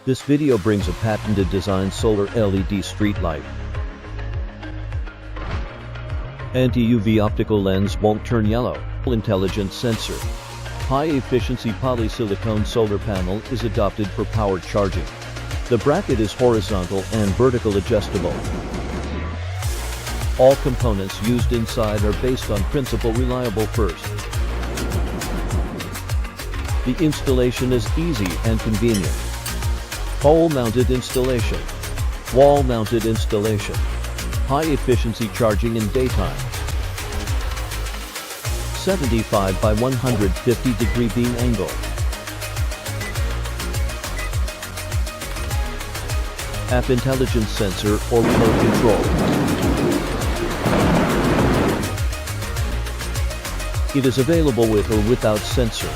This video brings a patented design solar LED street light. Anti-UV optical lens won't turn yellow. Intelligent sensor. High-efficiency polysilicon solar panel is adopted for power charging. The bracket is horizontal and vertical adjustable. All components used inside are based on principle reliable first. The installation is easy and convenient. Pole-mounted installation. Wall-mounted installation. High-efficiency charging in daytime. 75 by 150 degree beam angle. App intelligence sensor or remote control. It is available with or without sensor.